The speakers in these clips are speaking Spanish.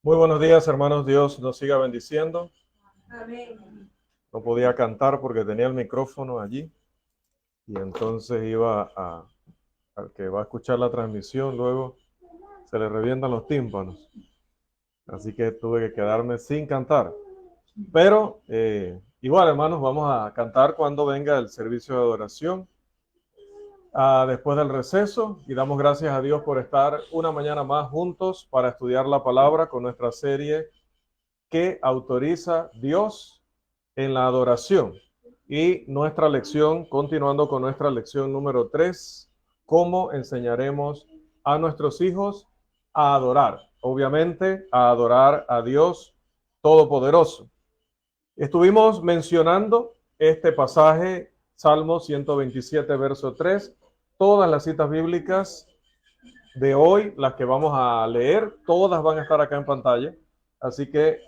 Muy buenos días, hermanos. Dios nos siga bendiciendo. Amén. No podía cantar porque tenía el micrófono allí y entonces al que va a escuchar la transmisión, luego se le revientan los tímpanos. Así que tuve que quedarme sin cantar. Pero igual, hermanos, vamos a cantar cuando venga el servicio de adoración, después del receso, y damos gracias a Dios por estar una mañana más juntos para estudiar la palabra con nuestra serie que autoriza Dios en la adoración. Y nuestra lección, continuando con nuestra lección número 3, cómo enseñaremos a nuestros hijos a adorar. Obviamente, a adorar a Dios Todopoderoso. Estuvimos mencionando este pasaje, Salmo 127, verso 3. Todas las citas bíblicas de hoy, las que vamos a leer, todas van a estar acá en pantalla. Así que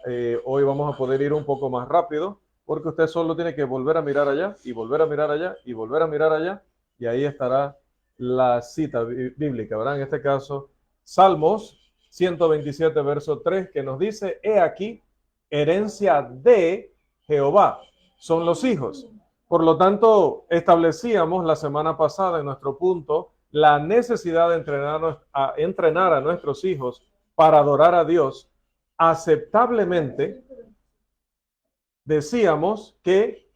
hoy vamos a poder ir un poco más rápido, porque usted solo tiene que volver a mirar allá y volver a mirar allá y volver a mirar allá, y ahí estará la cita bíblica, ¿verdad? En este caso, Salmos 127, verso 3, que nos dice, he aquí, herencia de Jehová son los hijos. Por lo tanto, establecíamos la semana pasada en nuestro punto la necesidad de entrenar a nuestros hijos para adorar a Dios aceptablemente. Decíamos que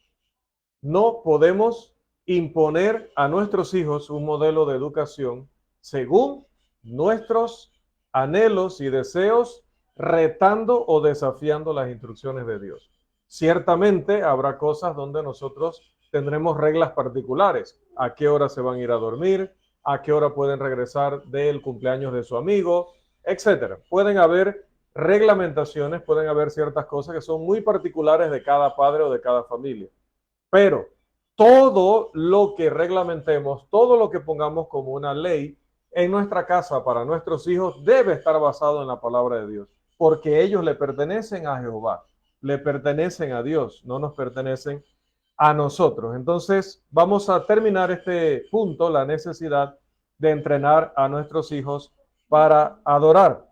no podemos imponer a nuestros hijos un modelo de educación según nuestros anhelos y deseos, retando o desafiando las instrucciones de Dios. Ciertamente habrá cosas donde nosotros tendremos reglas particulares. A qué hora se van a ir a dormir, a qué hora pueden regresar del cumpleaños de su amigo, etcétera. Pueden haber reglamentaciones, pueden haber ciertas cosas que son muy particulares de cada padre o de cada familia. Pero todo lo que reglamentemos, todo lo que pongamos como una ley en nuestra casa para nuestros hijos debe estar basado en la palabra de Dios, porque ellos le pertenecen a Jehová, le pertenecen a Dios, no nos pertenecen a nosotros. Entonces, vamos a terminar este punto, la necesidad de entrenar a nuestros hijos para adorar.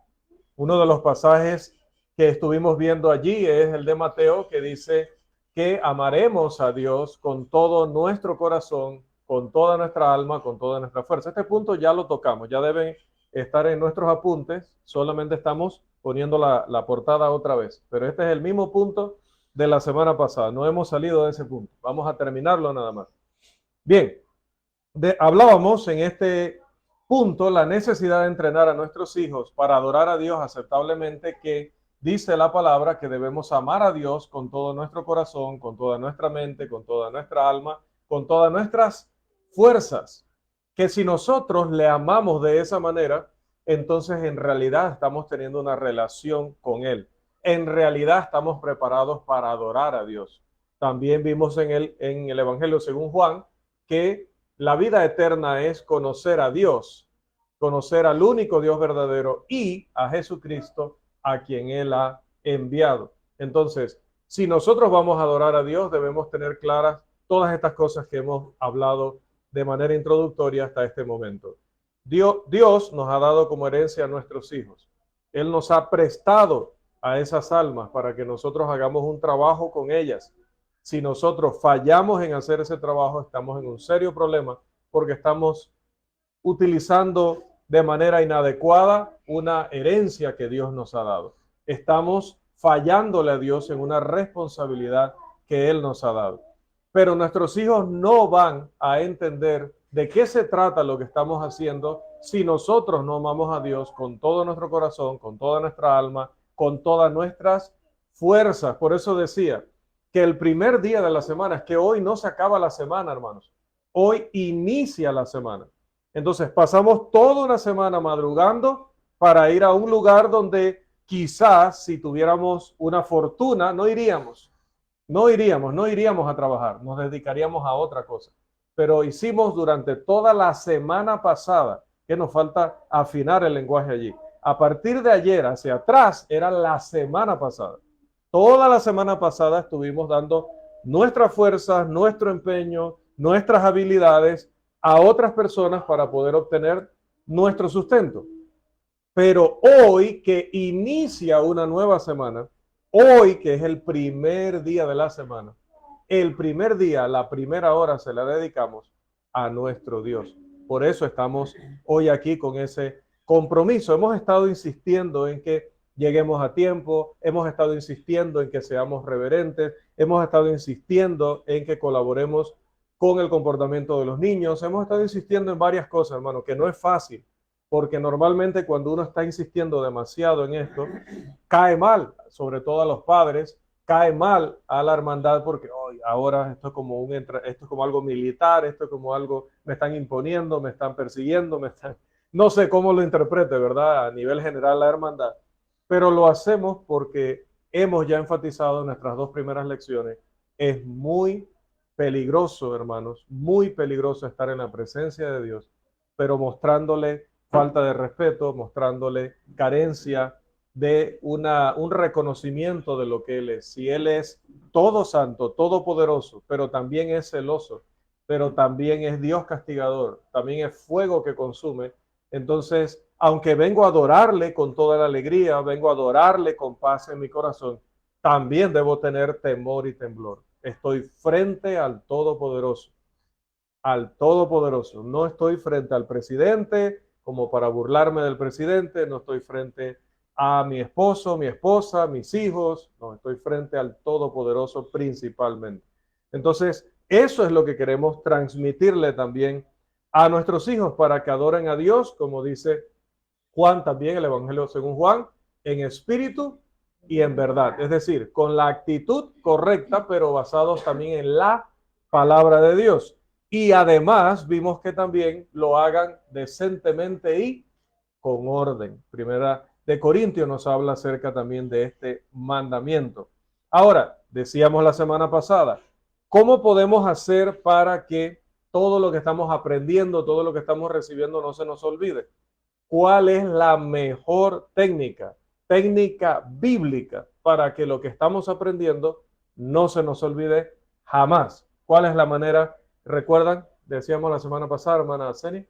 Uno de los pasajes que estuvimos viendo allí es el de Mateo, que dice que amaremos a Dios con todo nuestro corazón, con toda nuestra alma, con toda nuestra fuerza. Este punto ya lo tocamos, ya deben estar en nuestros apuntes, solamente estamos poniendo la portada otra vez, pero este es el mismo punto de la semana pasada, no hemos salido de ese punto, vamos a terminarlo nada más. Bien, hablábamos en este punto la necesidad de entrenar a nuestros hijos para adorar a Dios aceptablemente, que dice la palabra que debemos amar a Dios con todo nuestro corazón, con toda nuestra mente, con toda nuestra alma, con todas nuestras fuerzas. Que si nosotros le amamos de esa manera, entonces en realidad estamos teniendo una relación con Él. En realidad estamos preparados para adorar a Dios. También vimos en el Evangelio según Juan que la vida eterna es conocer a Dios, conocer al único Dios verdadero y a Jesucristo, a quien Él ha enviado. Entonces, si nosotros vamos a adorar a Dios, debemos tener claras todas estas cosas que hemos hablado de manera introductoria hasta este momento. Dios nos ha dado como herencia a nuestros hijos. Él nos ha prestado a esas almas para que nosotros hagamos un trabajo con ellas. Si nosotros fallamos en hacer ese trabajo, estamos en un serio problema porque estamos utilizando de manera inadecuada una herencia que Dios nos ha dado. Estamos fallándole a Dios en una responsabilidad que Él nos ha dado. Pero nuestros hijos no van a entender de qué se trata lo que estamos haciendo si nosotros no amamos a Dios con todo nuestro corazón, con toda nuestra alma, con todas nuestras fuerzas. Por eso decía que el primer día de la semana, es que hoy no se acaba la semana, hermanos. Hoy inicia la semana. Entonces pasamos toda una semana madrugando para ir a un lugar donde quizás si tuviéramos una fortuna no iríamos a trabajar, nos dedicaríamos a otra cosa. Pero hicimos durante toda la semana pasada, que nos falta afinar el lenguaje allí. A partir de ayer hacia atrás era la semana pasada. Toda la semana pasada estuvimos dando nuestras fuerzas, nuestro empeño, nuestras habilidades a otras personas para poder obtener nuestro sustento. Pero hoy que inicia una nueva semana, hoy que es el primer día de la semana, el primer día, la primera hora se la dedicamos a nuestro Dios. Por eso estamos hoy aquí con ese compromiso. Hemos estado insistiendo en que lleguemos a tiempo, hemos estado insistiendo en que seamos reverentes, hemos estado insistiendo en que colaboremos con el comportamiento de los niños, hemos estado insistiendo en varias cosas, hermano, que no es fácil, porque normalmente cuando uno está insistiendo demasiado en esto, cae mal, sobre todo a los padres, cae mal a la hermandad porque ahora esto es como esto es como algo militar, esto es como algo, me están imponiendo, me están persiguiendo, no sé cómo lo interprete, ¿verdad? A nivel general la hermandad, pero lo hacemos porque hemos ya enfatizado en nuestras dos primeras lecciones, es muy peligroso, hermanos, muy peligroso estar en la presencia de Dios, pero mostrándole falta de respeto, mostrándole carencia de un reconocimiento de lo que Él es. Si Él es todo santo, todopoderoso, pero también es celoso, pero también es Dios castigador, también es fuego que consume, entonces, aunque vengo a adorarle con toda la alegría, vengo a adorarle con paz en mi corazón, también debo tener temor y temblor. Estoy frente al Todopoderoso, al Todopoderoso. No estoy frente al presidente como para burlarme del presidente, no estoy frente a mi esposo, mi esposa, mis hijos, no, estoy frente al Todopoderoso principalmente. Entonces, eso es lo que queremos transmitirle también a nuestros hijos para que adoren a Dios, como dice Juan también, el Evangelio según Juan, en espíritu y en verdad. Es decir, con la actitud correcta, pero basados también en la palabra de Dios. Y además vimos que también lo hagan decentemente y con orden. Primera de Corintios nos habla acerca también de este mandamiento. Ahora, decíamos la semana pasada, ¿cómo podemos hacer para que todo lo que estamos aprendiendo, todo lo que estamos recibiendo no se nos olvide? ¿Cuál es la mejor técnica bíblica para que lo que estamos aprendiendo no se nos olvide jamás? ¿Cuál es la manera? ¿Recuerdan? Decíamos la semana pasada, hermana Ceni.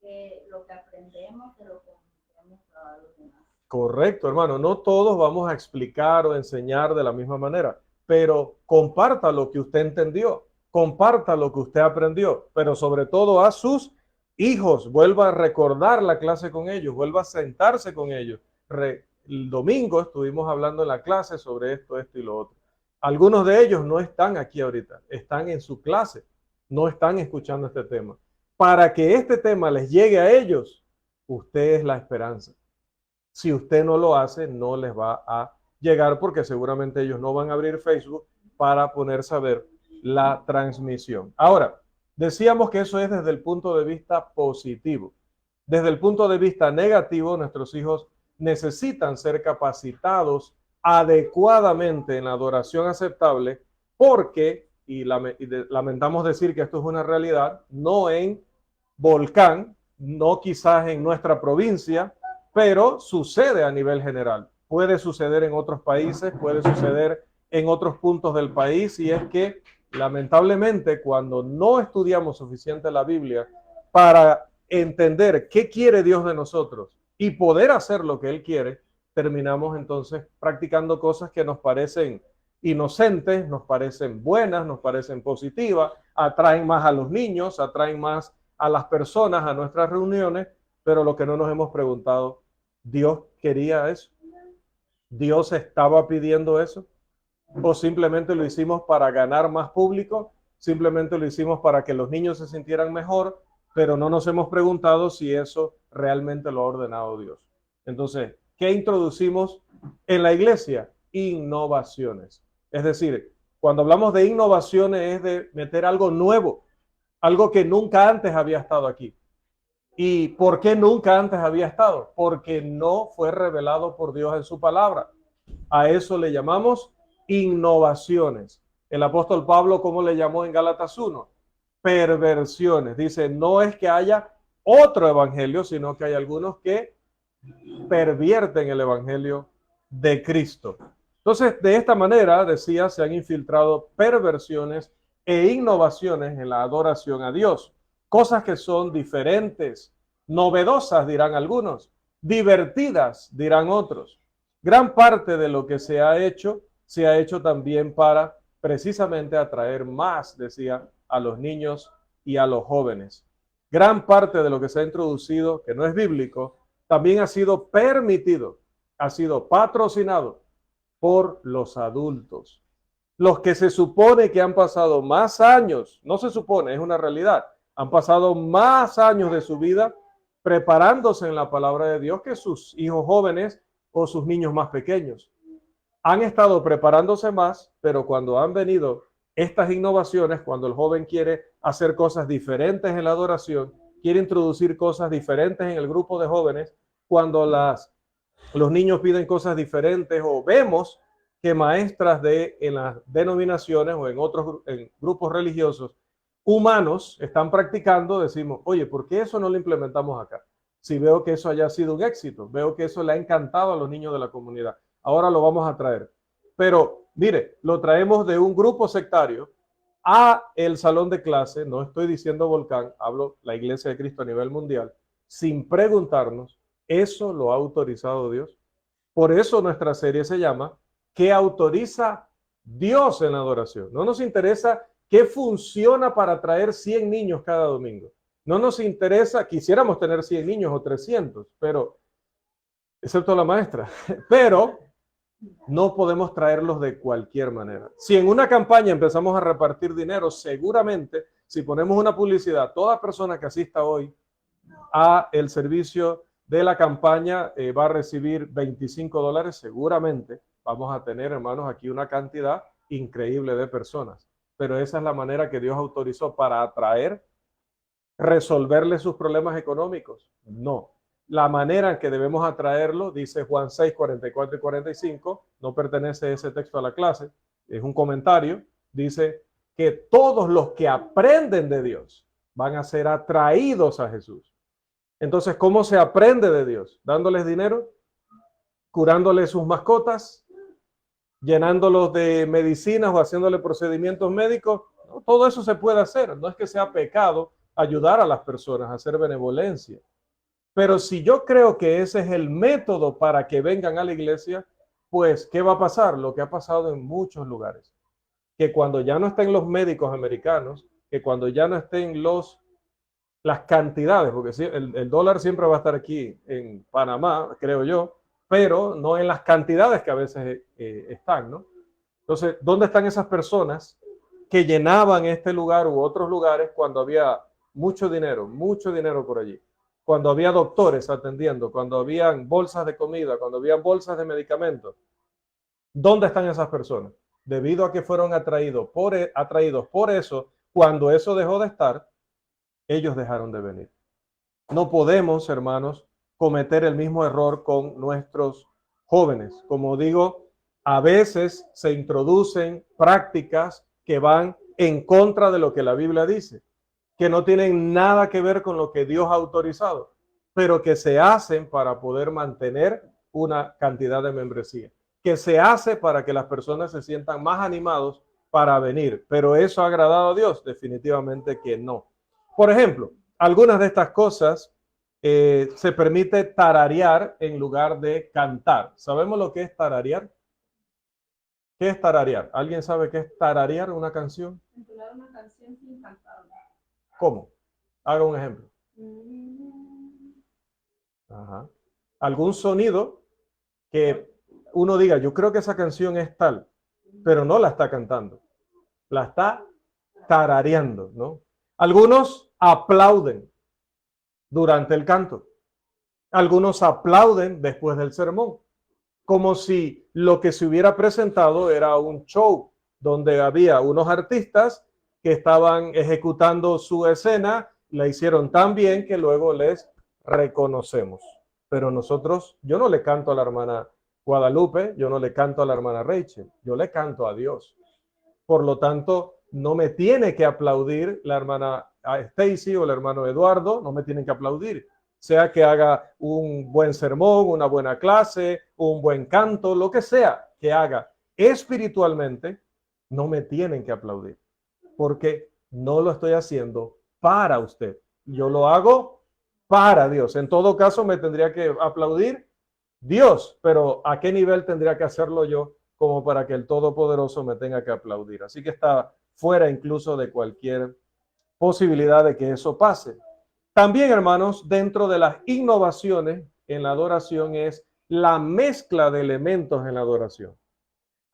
Que lo que aprendemos se lo comunicamos a los demás. Correcto, hermano. No todos vamos a explicar o enseñar de la misma manera, pero comparta lo que usted entendió, comparta lo que usted aprendió, pero sobre todo a sus hijos, vuelva a recordar la clase con ellos, vuelva a sentarse con ellos. El domingo estuvimos hablando en la clase sobre esto y lo otro. Algunos de ellos no están aquí ahorita, están en su clase, no están escuchando este tema. Para que este tema les llegue a ellos, usted es la esperanza. Si usted no lo hace, no les va a llegar porque seguramente ellos no van a abrir Facebook para ponerse a ver la transmisión. Ahora, decíamos que eso es desde el punto de vista positivo. Desde el punto de vista negativo, nuestros hijos necesitan ser capacitados adecuadamente en la adoración aceptable porque, y lamentamos decir que esto es una realidad, no en Volcán, no quizás en nuestra provincia, pero sucede a nivel general. Puede suceder en otros países, puede suceder en otros puntos del país, y es que lamentablemente cuando no estudiamos suficiente la Biblia para entender qué quiere Dios de nosotros y poder hacer lo que Él quiere, terminamos entonces practicando cosas que nos parecen inocentes, nos parecen buenas, nos parecen positivas, atraen más a los niños, atraen más a las personas a nuestras reuniones, pero lo que no nos hemos preguntado, ¿Dios quería eso? ¿Dios estaba pidiendo eso? ¿O simplemente lo hicimos para ganar más público? ¿Simplemente lo hicimos para que los niños se sintieran mejor? Pero no nos hemos preguntado si eso realmente lo ha ordenado Dios. Entonces, ¿qué introducimos en la iglesia? Innovaciones. Es decir, cuando hablamos de innovaciones es de meter algo nuevo, algo que nunca antes había estado aquí. ¿Y por qué nunca antes había estado? Porque no fue revelado por Dios en su palabra. A eso le llamamos innovaciones. El apóstol Pablo, ¿cómo le llamó en Gálatas 1? Perversiones. Dice, no es que haya otro evangelio, sino que hay algunos que pervierten el evangelio de Cristo. Entonces, de esta manera, decía, se han infiltrado perversiones e innovaciones en la adoración a Dios. Cosas que son diferentes, novedosas, dirán algunos, divertidas, dirán otros. Gran parte de lo que se ha hecho también para precisamente atraer más, decía, a los niños y a los jóvenes. Gran parte de lo que se ha introducido, que no es bíblico, también ha sido permitido, ha sido patrocinado por los adultos. Los que se supone que han pasado más años, no se supone, es una realidad, han pasado más años de su vida preparándose en la palabra de Dios que sus hijos jóvenes o sus niños más pequeños. Han estado preparándose más, pero cuando han venido estas innovaciones, cuando el joven quiere hacer cosas diferentes en la adoración, quiere introducir cosas diferentes en el grupo de jóvenes, cuando los niños piden cosas diferentes o vemos que maestras en las denominaciones o en grupos religiosos humanos están practicando, decimos, oye, ¿por qué eso no lo implementamos acá? Si veo que eso haya sido un éxito, veo que eso le ha encantado a los niños de la comunidad, ahora lo vamos a traer. Pero mire, lo traemos de un grupo sectario a el salón de clase, no estoy diciendo Volcán, hablo la Iglesia de Cristo a nivel mundial, sin preguntarnos, ¿eso lo ha autorizado Dios? Por eso nuestra serie se llama ¿Qué autoriza Dios en la adoración? No nos interesa qué funciona para traer 100 niños cada domingo. No nos interesa, quisiéramos tener 100 niños o 300, pero, excepto la maestra, pero no podemos traerlos de cualquier manera. Si en una campaña empezamos a repartir dinero, seguramente, si ponemos una publicidad, toda persona que asista hoy a el servicio de la campaña va a recibir $25, seguramente vamos a tener, hermanos, aquí una cantidad increíble de personas. Pero esa es la manera que Dios autorizó para atraer, resolverle sus problemas económicos. No. La manera en que debemos atraerlo, dice Juan 6, 44 y 45, no pertenece ese texto a la clase, es un comentario, dice que todos los que aprenden de Dios van a ser atraídos a Jesús. Entonces, ¿cómo se aprende de Dios? ¿Dándoles dinero? ¿Curándoles sus mascotas? ¿Llenándolos de medicinas o haciéndole procedimientos médicos? No, todo eso se puede hacer. No es que sea pecado ayudar a las personas, hacer benevolencia. Pero si yo creo que ese es el método para que vengan a la iglesia, pues, ¿qué va a pasar? Lo que ha pasado en muchos lugares. Que cuando ya no estén los médicos americanos, que cuando ya no estén las cantidades, porque sí, el dólar siempre va a estar aquí en Panamá, creo yo, pero no en las cantidades que a veces están, ¿no? Entonces, ¿dónde están esas personas que llenaban este lugar u otros lugares cuando había mucho dinero por allí? Cuando había doctores atendiendo, cuando habían bolsas de comida, cuando habían bolsas de medicamentos. ¿Dónde están esas personas? Debido a que fueron atraídos por eso, cuando eso dejó de estar, ellos dejaron de venir. No podemos, hermanos, cometer el mismo error con nuestros jóvenes. Como digo, a veces se introducen prácticas que van en contra de lo que la Biblia dice, que no tienen nada que ver con lo que Dios ha autorizado, pero que se hacen para poder mantener una cantidad de membresía, que se hace para que las personas se sientan más animados para venir. ¿Pero eso ha agradado a Dios? Definitivamente que no. Por ejemplo, algunas de estas cosas se permite tararear en lugar de cantar. ¿Sabemos lo que es tararear? ¿Qué es tararear? ¿Alguien sabe qué es tararear una canción? Entonar una canción sin cantarla. ¿Cómo? Haga un ejemplo. Ajá. Algún sonido que uno diga, yo creo que esa canción es tal, pero no la está cantando. La está tarareando, ¿no? Algunos aplauden durante el canto. Algunos aplauden después del sermón, como si lo que se hubiera presentado era un show donde había unos artistas que estaban ejecutando su escena, la hicieron tan bien que luego les reconocemos. Pero nosotros, yo no le canto a la hermana Guadalupe, yo no le canto a la hermana Rachel, yo le canto a Dios. Por lo tanto, no me tiene que aplaudir la hermana Stacy o el hermano Eduardo, no me tienen que aplaudir. Sea que haga un buen sermón, una buena clase, un buen canto, lo que sea que haga espiritualmente, no me tienen que aplaudir, porque no lo estoy haciendo para usted. Yo lo hago para Dios. En todo caso, me tendría que aplaudir Dios, pero ¿a qué nivel tendría que hacerlo yo como para que el Todopoderoso me tenga que aplaudir? Así que está fuera incluso de cualquier posibilidad de que eso pase. También, hermanos, dentro de las innovaciones en la adoración es la mezcla de elementos en la adoración.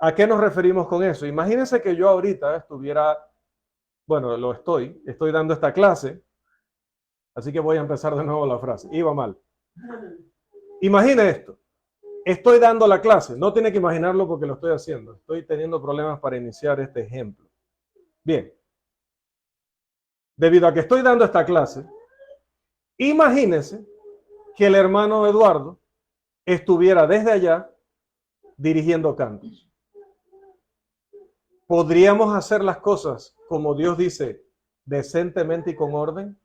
¿A qué nos referimos con eso? Imagínense que yo ahorita estuviera, bueno, estoy dando esta clase, así que voy a empezar de nuevo la frase. Iba mal. Imagine esto. Estoy dando la clase. No tiene que imaginarlo porque lo estoy haciendo. Estoy teniendo problemas para iniciar este ejemplo. Bien. Debido a que estoy dando esta clase, imagínense que el hermano Eduardo estuviera desde allá dirigiendo cantos. ¿Podríamos hacer las cosas como Dios dice, decentemente y con orden?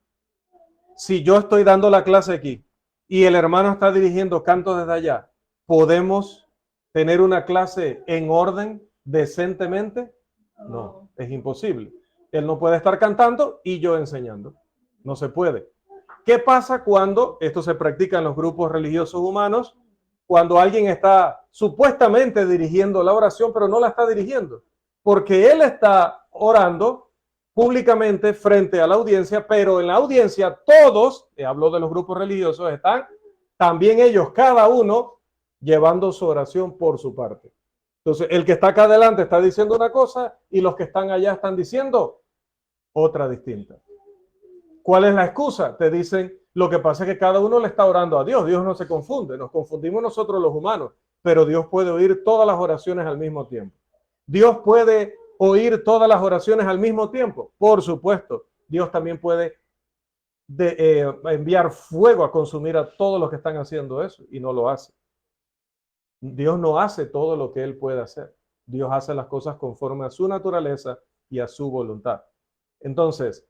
Si yo estoy dando la clase aquí y el hermano está dirigiendo cantos desde allá, ¿podemos tener una clase en orden decentemente? No, es imposible. Él no puede estar cantando y yo enseñando. No se puede. ¿Qué pasa cuando esto se practica en los grupos religiosos humanos? Cuando alguien está supuestamente dirigiendo la oración, pero no la está dirigiendo, porque él está orando públicamente frente a la audiencia, pero en la audiencia todos, hablo de los grupos religiosos, están también ellos, cada uno, llevando su oración por su parte. Entonces, el que está acá adelante está diciendo una cosa y los que están allá están diciendo otra distinta. ¿Cuál es la excusa? Te dicen, lo que pasa es que cada uno le está orando a Dios. Dios no se confunde, nos confundimos nosotros los humanos, pero Dios puede oír todas las oraciones al mismo tiempo. Dios puede oír todas las oraciones al mismo tiempo. Por supuesto, Dios también puede enviar fuego a consumir a todos los que están haciendo eso y no lo hace. Dios no hace todo lo que Él puede hacer. Dios hace las cosas conforme a su naturaleza y a su voluntad. Entonces,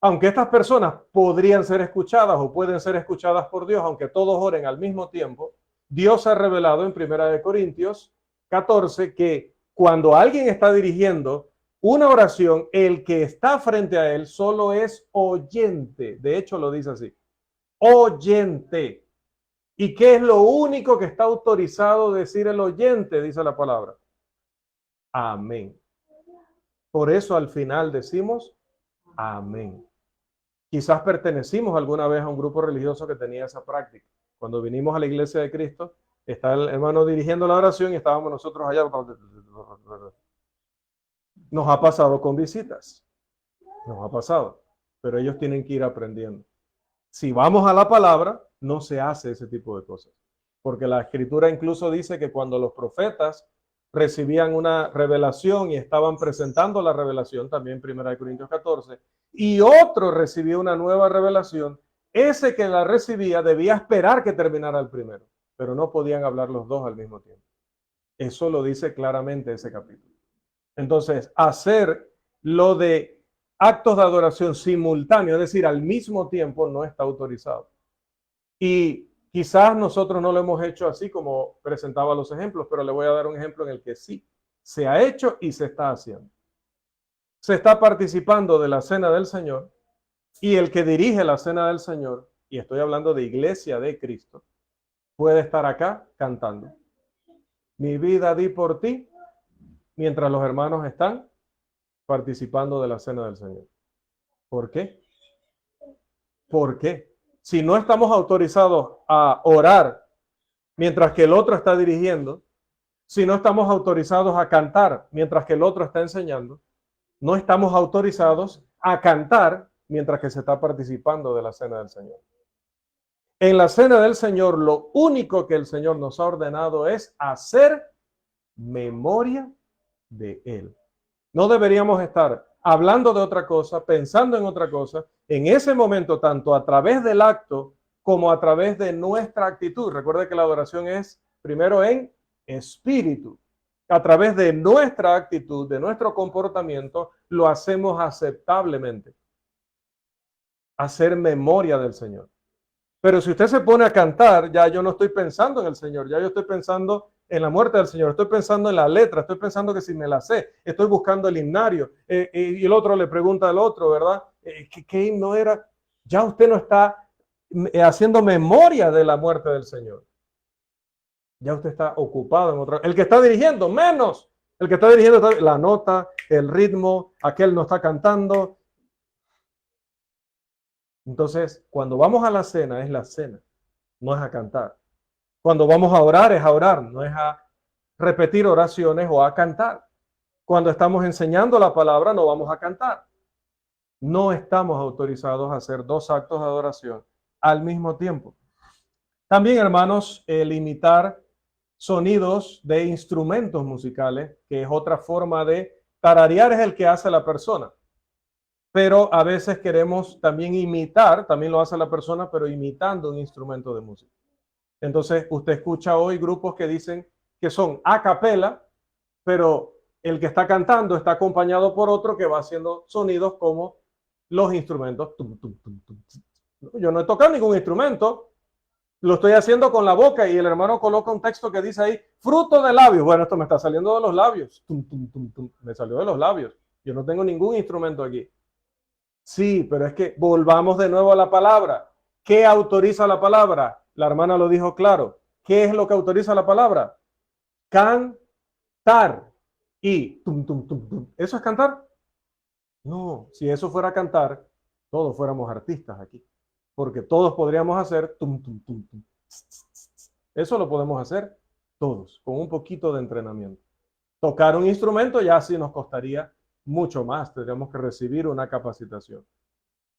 aunque estas personas podrían ser escuchadas o pueden ser escuchadas por Dios, aunque todos oren al mismo tiempo, Dios ha revelado en 1 Corintios 14 que cuando alguien está dirigiendo una oración, el que está frente a él solo es oyente. De hecho, lo dice así, oyente. ¿Y qué es lo único que está autorizado decir el oyente? Dice la palabra. Amén. Por eso al final decimos amén. Quizás pertenecimos alguna vez a un grupo religioso que tenía esa práctica. Cuando vinimos a la iglesia de Cristo, está el hermano dirigiendo la oración y estábamos nosotros allá. Nos ha pasado con visitas. Nos ha pasado. Pero ellos tienen que ir aprendiendo. Si vamos a la palabra, no se hace ese tipo de cosas. Porque la escritura incluso dice que cuando los profetas recibían una revelación y estaban presentando la revelación, también 1 Corintios 14, y otro recibía una nueva revelación, ese que la recibía debía esperar que terminara el primero, pero no podían hablar los dos al mismo tiempo. Eso lo dice claramente ese capítulo. Entonces, hacer lo de actos de adoración simultáneos, es decir, al mismo tiempo, no está autorizado. Y quizás nosotros no lo hemos hecho así como presentaba los ejemplos, pero le voy a dar un ejemplo en el que sí se ha hecho y se está haciendo. Se está participando de la cena del Señor y el que dirige la cena del Señor, y estoy hablando de iglesia de Cristo, puede estar acá cantando. Mi vida di por ti, mientras los hermanos están participando de la cena del Señor. ¿Por qué? ¿Por qué? Si no estamos autorizados a orar mientras que el otro está dirigiendo, si no estamos autorizados a cantar mientras que el otro está enseñando, no estamos autorizados a cantar mientras que se está participando de la cena del Señor. En la cena del Señor, lo único que el Señor nos ha ordenado es hacer memoria de Él. No deberíamos estar hablando de otra cosa, pensando en otra cosa, en ese momento, tanto a través del acto como a través de nuestra actitud. Recuerde que la adoración es primero en espíritu. A través de nuestra actitud, de nuestro comportamiento, lo hacemos aceptablemente. Hacer memoria del Señor. Pero si usted se pone a cantar, ya yo no estoy pensando en el Señor, ya yo estoy pensando en la muerte del Señor, estoy pensando en la letra, estoy pensando que si me la sé, estoy buscando el himnario, y el otro le pregunta al otro, ¿verdad? ¿Qué himno era? Ya usted no está haciendo memoria de la muerte del Señor. Ya usted está ocupado en otra. El que está dirigiendo, menos. El que está dirigiendo la nota, el ritmo, aquel no está cantando. Entonces, cuando vamos a la cena, es la cena, no es a cantar. Cuando vamos a orar, es a orar, no es a repetir oraciones o a cantar. Cuando estamos enseñando la palabra, no vamos a cantar. No estamos autorizados a hacer dos actos de adoración al mismo tiempo. También, hermanos, el imitar sonidos de instrumentos musicales, que es otra forma de tararear, es el que hace la persona. Pero a veces queremos también imitar, también lo hace la persona, pero imitando un instrumento de música. Entonces, usted escucha hoy grupos que dicen que son a capela, pero el que está cantando está acompañado por otro que va haciendo sonidos como los instrumentos. Yo no he tocado ningún instrumento, lo estoy haciendo con la boca y el hermano coloca un texto que dice ahí, fruto de labios. Bueno, esto me está saliendo de los labios. Me salió de los labios. Yo no tengo ningún instrumento aquí. Sí, pero es que volvamos de nuevo a la palabra. ¿Qué autoriza la palabra? La hermana lo dijo claro. ¿Qué es lo que autoriza la palabra? Cantar. Y ¿eso es cantar? No, si eso fuera cantar, todos fuéramos artistas aquí. Porque todos podríamos hacer Eso lo podemos hacer todos, con un poquito de entrenamiento. Tocar un instrumento ya sí nos costaría mucho más, tendríamos que recibir una capacitación.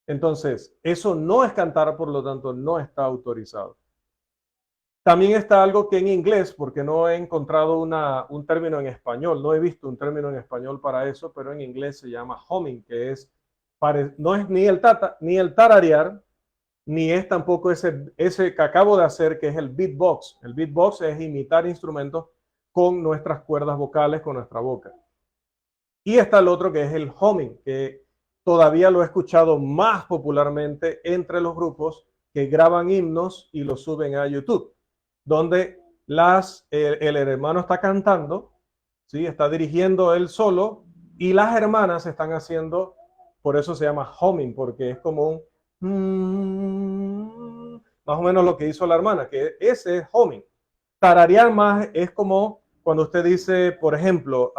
Entonces, eso no es cantar, por lo tanto, no está autorizado. También está algo que en inglés, porque no he encontrado un término en español, no he visto un término en español para eso, pero en inglés se llama humming, que es, no es ni el tararear, ni es tampoco ese que acabo de hacer, que es el beatbox. El beatbox es imitar instrumentos con nuestras cuerdas vocales, con nuestra boca. Y está el otro que es el humming, que todavía lo he escuchado más popularmente entre los grupos que graban himnos y los suben a YouTube, donde el hermano está cantando, ¿sí? Está dirigiendo él solo y las hermanas están haciendo, por eso se llama humming, porque es como más o menos lo que hizo la hermana, que ese es humming. Tararear más es como cuando usted dice, por ejemplo,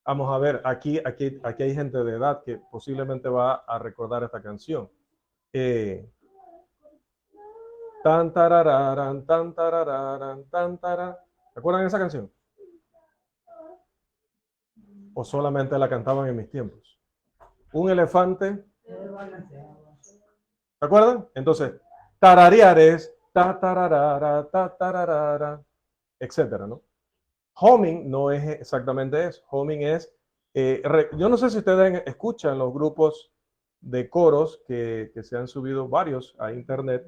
vamos a ver, aquí hay gente de edad que posiblemente va a recordar esta canción. Tan tarararán, tan tarararán, tan tararán. ¿Recuerdan esa canción? ¿O solamente la cantaban en mis tiempos? Un elefante. ¿Se acuerdan? Entonces, tararear es ta tararara, ta tararara, etcétera, ¿no? Humming no es exactamente eso. Humming es, yo no sé si ustedes escuchan los grupos de coros que se han subido varios a internet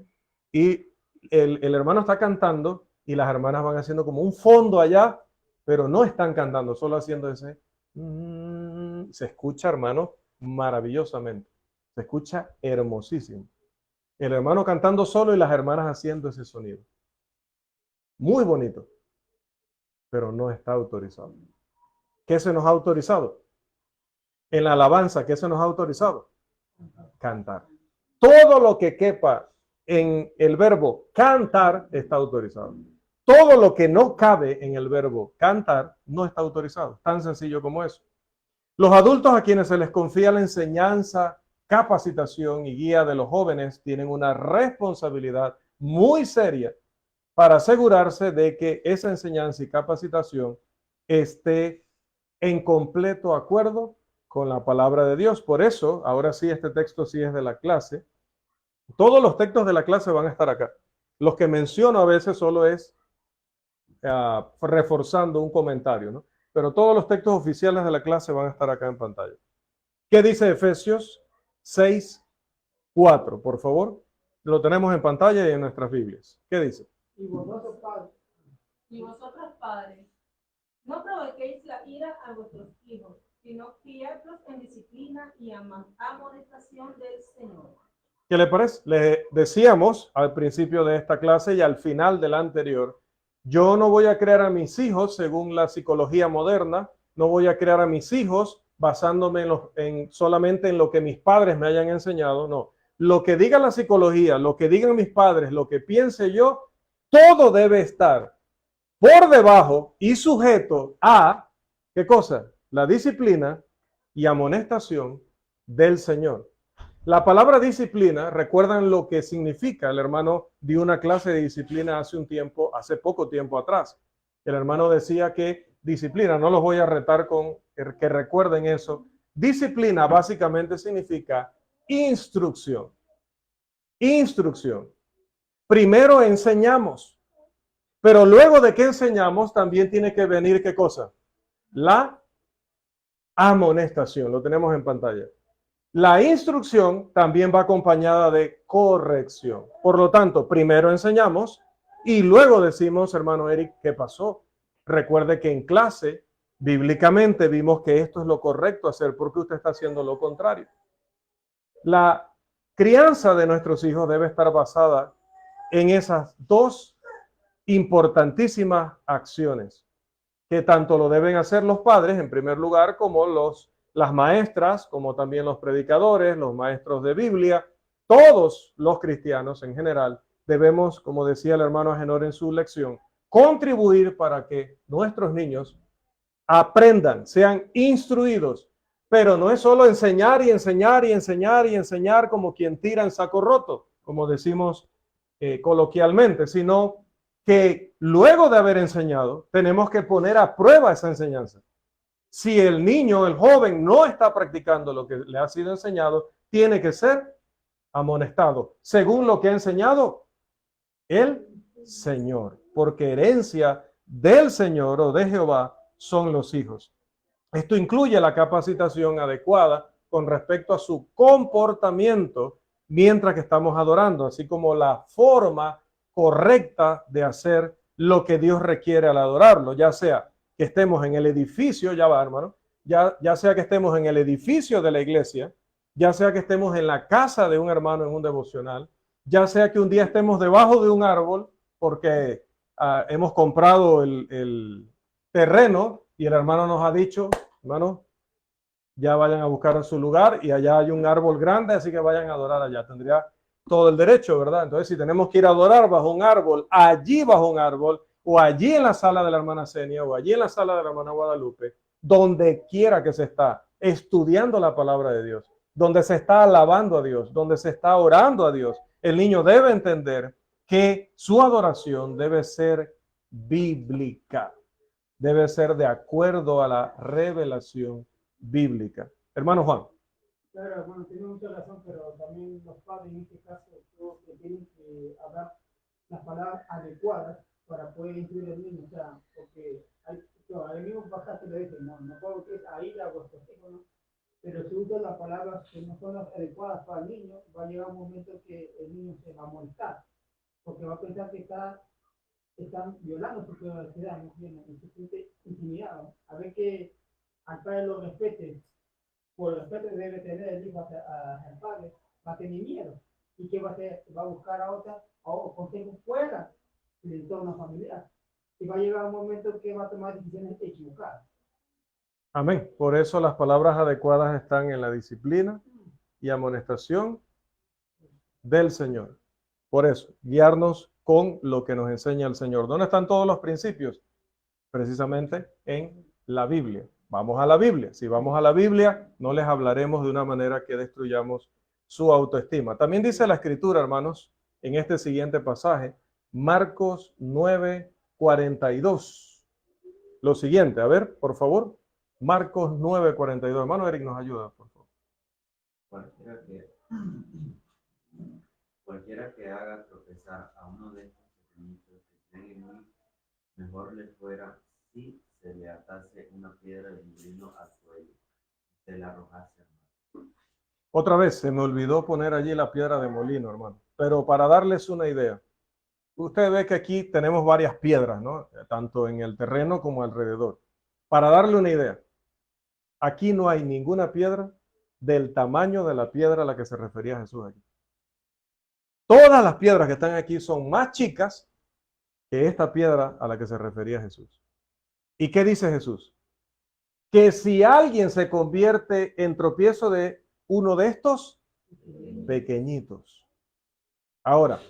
y el hermano está cantando y las hermanas van haciendo como un fondo allá, pero no están cantando, solo haciendo ese. Se escucha, hermano, maravillosamente. Se escucha hermosísimo. El hermano cantando solo y las hermanas haciendo ese sonido. Muy bonito, pero no está autorizado. ¿Qué se nos ha autorizado? En la alabanza, ¿qué se nos ha autorizado? Cantar. Todo lo que quepa en el verbo cantar está autorizado. Todo lo que no cabe en el verbo cantar no está autorizado. Tan sencillo como eso. Los adultos a quienes se les confía la enseñanza, capacitación y guía de los jóvenes tienen una responsabilidad muy seria para asegurarse de que esa enseñanza y capacitación esté en completo acuerdo con la palabra de Dios. Por eso, ahora sí, este texto sí es de la clase. Todos los textos de la clase van a estar acá. Los que menciono a veces solo es reforzando un comentario, ¿no? Pero todos los textos oficiales de la clase van a estar acá en pantalla. ¿Qué dice Efesios 6:4? Por favor, lo tenemos en pantalla y en nuestras Biblias. ¿Qué dice? Y vosotros padres, no provoquéis la ira a vuestros hijos, sino criadlos en disciplina y amonestación del Señor. ¿Qué le parece? Le decíamos al principio de esta clase y al final de la anterior, yo no voy a crear a mis hijos según la psicología moderna, no voy a crear a mis hijos basándome solamente en lo que mis padres me hayan enseñado, no. Lo que diga la psicología, lo que digan mis padres, lo que piense yo, todo debe estar por debajo y sujeto a, ¿qué cosa? La disciplina y amonestación del Señor. La palabra disciplina, ¿recuerdan lo que significa? El hermano dio una clase de disciplina hace poco tiempo atrás. El hermano decía que disciplina, no los voy a retar con que recuerden eso. Disciplina básicamente significa instrucción. Instrucción. Primero enseñamos, pero luego de que enseñamos también tiene que venir, ¿qué cosa? La amonestación. Lo tenemos en pantalla. La instrucción también va acompañada de corrección. Por lo tanto, primero enseñamos y luego decimos, hermano Eric, ¿qué pasó? Recuerde que en clase, bíblicamente, vimos que esto es lo correcto hacer porque usted está haciendo lo contrario. La crianza de nuestros hijos debe estar basada en esas dos importantísimas acciones, que tanto lo deben hacer los padres, en primer lugar, como las maestras, como también los predicadores, los maestros de Biblia, todos los cristianos en general, debemos, como decía el hermano Agenor en su lección, contribuir para que nuestros niños aprendan, sean instruidos, pero no es solo enseñar y enseñar y enseñar y enseñar como quien tira en saco roto, como decimos coloquialmente, sino que luego de haber enseñado, tenemos que poner a prueba esa enseñanza. Si el niño, el joven, no está practicando lo que le ha sido enseñado, tiene que ser amonestado, según lo que ha enseñado el Señor, porque herencia del Señor o de Jehová son los hijos. Esto incluye la capacitación adecuada con respecto a su comportamiento mientras que estamos adorando, así como la forma correcta de hacer lo que Dios requiere al adorarlo, ya sea que estemos en el edificio, ya va hermano, ya sea que estemos en el edificio de la iglesia, ya sea que estemos en la casa de un hermano en un devocional, ya sea que un día estemos debajo de un árbol porque hemos comprado el terreno y el hermano nos ha dicho, hermano, ya vayan a buscar su lugar y allá hay un árbol grande, así que vayan a adorar allá. Tendría todo el derecho, ¿verdad? Entonces, si tenemos que ir a adorar bajo un árbol, allí bajo un árbol, o allí en la sala de la hermana Senia, o allí en la sala de la hermana Guadalupe, donde quiera que se está estudiando la palabra de Dios, donde se está alabando a Dios, donde se está orando a Dios, el niño debe entender que su adoración debe ser bíblica, debe ser de acuerdo a la revelación bíblica. Hermano Juan. Claro, hermano, tiene mucha razón, pero también los padres en este caso creo que tienen que hablar las palabras adecuadas para poder instruir al niño, o sea, porque al mismo pasaje le dicen, no puedo que es ahí a vuestros hijos, ¿no? Pero si usan las palabras que no son las adecuadas para el niño, va a llegar un momento que el niño se va a molestar, porque va a pensar que están violando su privacidad, ¿no? Y se siente intimidado. A ver que al padre lo respete, por el respeto que debe tener el hijo al padre, va a tener miedo. ¿Y qué va a hacer? Va a buscar a otra, o consejos fuera del entorno familiar. Y va a llegar un momento que va a tomar decisiones equivocadas. Amén. Por eso las palabras adecuadas están en la disciplina y amonestación del Señor. Por eso, guiarnos con lo que nos enseña el Señor. ¿Dónde están todos los principios? Precisamente en la Biblia. Vamos a la Biblia. Si vamos a la Biblia, no les hablaremos de una manera que destruyamos su autoestima. También dice la Escritura, hermanos, en este siguiente pasaje, Marcos 9:42. Lo siguiente, a ver, por favor. Marcos 9:42. Hermano Eric, nos ayuda, por favor. Cualquiera que haga tropezar a uno de estos pequeñitos que creen en mí, mejor le fuera si se le atase una piedra de molino al cuello y se la arrojase al mar. Otra vez, se me olvidó poner allí la piedra de molino, hermano. Pero para darles una idea, usted ve que aquí tenemos varias piedras, ¿no? Tanto en el terreno como alrededor. Para darle una idea, aquí no hay ninguna piedra del tamaño de la piedra a la que se refería Jesús aquí. Todas las piedras que están aquí son más chicas que esta piedra a la que se refería Jesús. ¿Y qué dice Jesús? que si alguien se convierte en tropiezo de uno de estos pequeñitos. Ahora,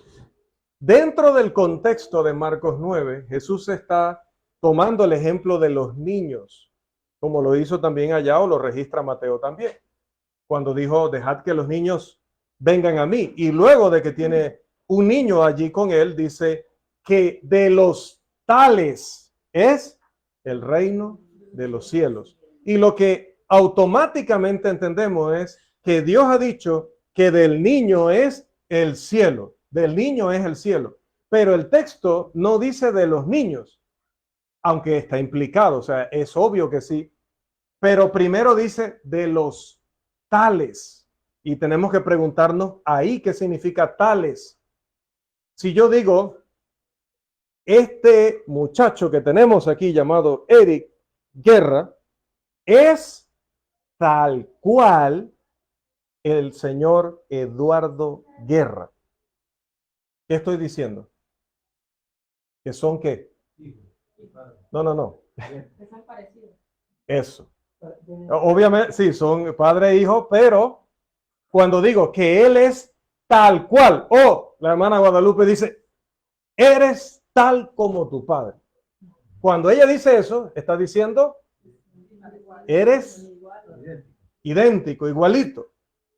dentro del contexto de Marcos 9, Jesús está tomando el ejemplo de los niños, como lo hizo también allá o lo registra Mateo también, cuando dijo, dejad que los niños vengan a mí. Y luego de que tiene un niño allí con él, dice que de los tales es el reino de los cielos. Y lo que automáticamente entendemos es que Dios ha dicho que del niño es el cielo, del niño es el cielo. Pero el texto no dice de los niños, aunque está implicado, o sea, es obvio que sí, pero primero dice de los tales. Y tenemos que preguntarnos ahí qué significa tales. Si yo digo, este muchacho que tenemos aquí llamado Eric Guerra es tal cual el señor Eduardo Guerra. ¿Qué estoy diciendo? ¿Que son qué? No. Que son parecidos. Eso. Obviamente, sí, son padre e hijo, pero cuando digo que él es tal cual, o la hermana Guadalupe dice, eres tal como tu padre. Cuando ella dice eso, está diciendo, eres idéntico, igualito.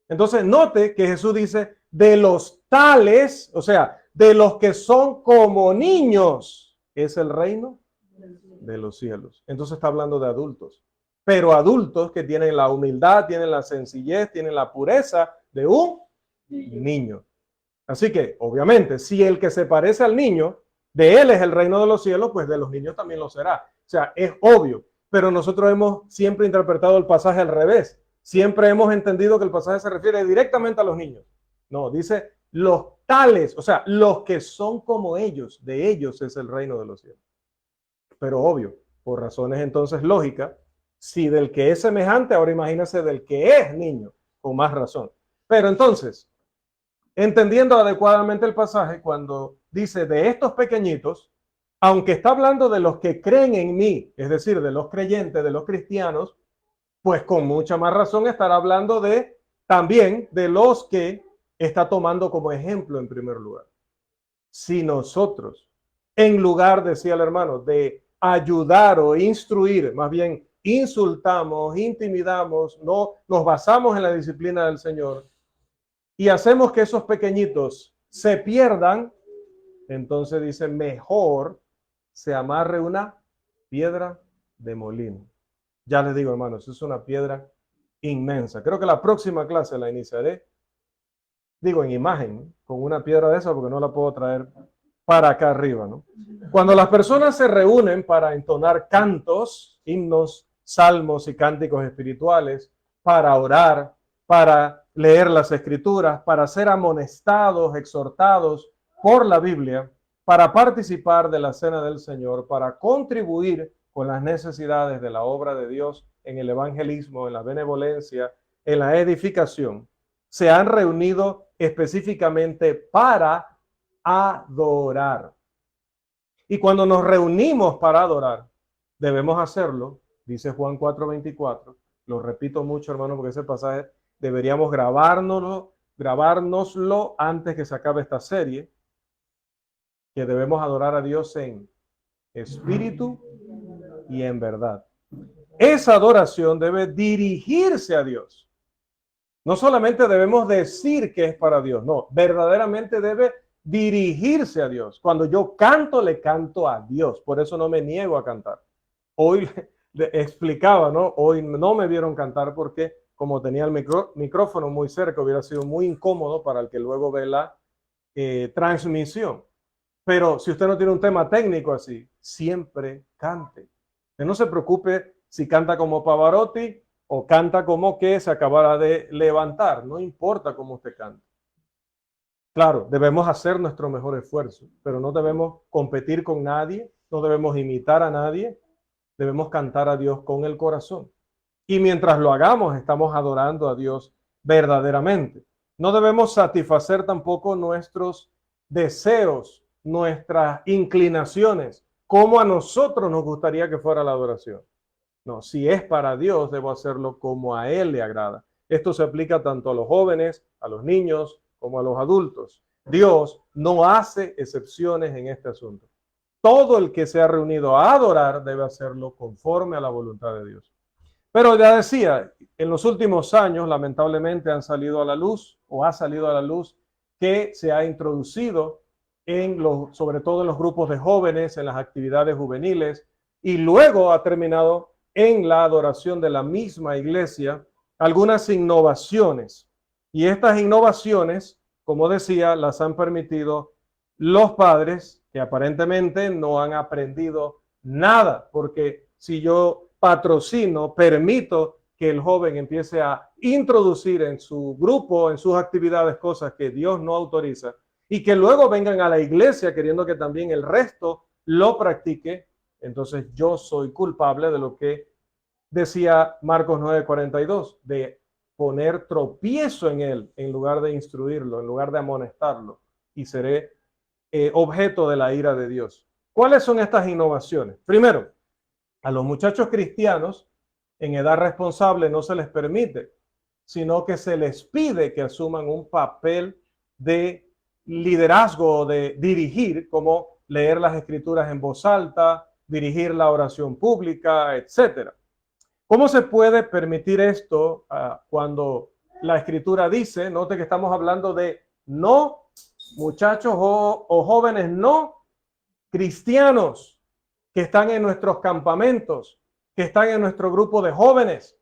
Entonces, note que Jesús dice, de los tales, o sea, de los que son como niños, es el reino de los cielos. Entonces está hablando de adultos, pero adultos que tienen la humildad, tienen la sencillez, tienen la pureza de un niño. Así que, obviamente, si el que se parece al niño, de él es el reino de los cielos, pues de los niños también lo será. O sea, es obvio, pero nosotros hemos siempre interpretado el pasaje al revés. Siempre hemos entendido que el pasaje se refiere directamente a los niños. No, dice los tales, o sea, los que son como ellos, de ellos es el reino de los cielos. Pero obvio, por razones entonces lógicas, si del que es semejante, ahora imagínese del que es niño, con más razón. Pero entonces, entendiendo adecuadamente el pasaje, cuando dice de estos pequeñitos, aunque está hablando de los que creen en mí, es decir, de los creyentes, de los cristianos, pues con mucha más razón estará hablando de también de los que está tomando como ejemplo en primer lugar. Si nosotros, en lugar, decía el hermano, de ayudar o instruir, más bien insultamos, intimidamos, no nos basamos en la disciplina del Señor y hacemos que esos pequeñitos se pierdan, entonces dice, mejor se amarre una piedra de molino. Ya les digo, hermanos, es una piedra inmensa. Creo que la próxima clase la iniciaré, digo, en imagen, con una piedra de esa, porque no la puedo traer para acá arriba, ¿no? Cuando las personas se reúnen para entonar cantos, himnos, salmos y cánticos espirituales, para orar, para leer las escrituras, para ser amonestados, exhortados por la Biblia, para participar de la cena del Señor, para contribuir con las necesidades de la obra de Dios en el evangelismo, en la benevolencia, en la edificación, se han reunido específicamente para adorar. Y cuando nos reunimos para adorar, debemos hacerlo, dice Juan 4:24, lo repito mucho, hermano, porque ese pasaje deberíamos grabárnoslo antes que se acabe esta serie, que debemos adorar a Dios en espíritu y en verdad. Esa adoración debe dirigirse a Dios. No solamente debemos decir que es para Dios, no, verdaderamente debe dirigirse a Dios. Cuando yo canto, le canto a Dios. Por eso no me niego a cantar. Hoy le explicaba, ¿no? Hoy no me vieron cantar porque como tenía el micrófono muy cerca, hubiera sido muy incómodo para el que luego ve la transmisión. Pero si usted no tiene un tema técnico así, siempre cante. Que no se preocupe si canta como Pavarotti o canta como que se acabara de levantar. No importa cómo usted cante. Claro, debemos hacer nuestro mejor esfuerzo, pero no debemos competir con nadie, no debemos imitar a nadie. Debemos cantar a Dios con el corazón. Y mientras lo hagamos, estamos adorando a Dios verdaderamente. No debemos satisfacer tampoco nuestros deseos, nuestras inclinaciones, como a nosotros nos gustaría que fuera la adoración. No, si es para Dios, debo hacerlo como a Él le agrada. Esto se aplica tanto a los jóvenes, a los niños, como a los adultos. Dios no hace excepciones en este asunto. Todo el que se ha reunido a adorar debe hacerlo conforme a la voluntad de Dios. Pero ya decía, en los últimos años, lamentablemente, han salido a la luz, o ha salido a la luz, que se ha introducido sobre todo en los grupos de jóvenes, en las actividades juveniles, y luego ha terminado en la adoración de la misma iglesia, algunas innovaciones. Y estas innovaciones, como decía, las han permitido los padres, que aparentemente no han aprendido nada, porque si yo patrocino, permito que el joven empiece a introducir en su grupo, en sus actividades, cosas que Dios no autoriza, y que luego vengan a la iglesia queriendo que también el resto lo practique, entonces yo soy culpable de lo que decía Marcos 9:42, de poner tropiezo en él en lugar de instruirlo, en lugar de amonestarlo, y seré objeto de la ira de Dios. ¿Cuáles son estas innovaciones? Primero, a los muchachos cristianos en edad responsable no se les permite, sino que se les pide que asuman un papel de liderazgo, de dirigir, como leer las escrituras en voz alta, dirigir la oración pública, etcétera. ¿Cómo se puede permitir esto cuando la escritura dice, note que estamos hablando de no muchachos o jóvenes no cristianos que están en nuestros campamentos, que están en nuestro grupo de jóvenes?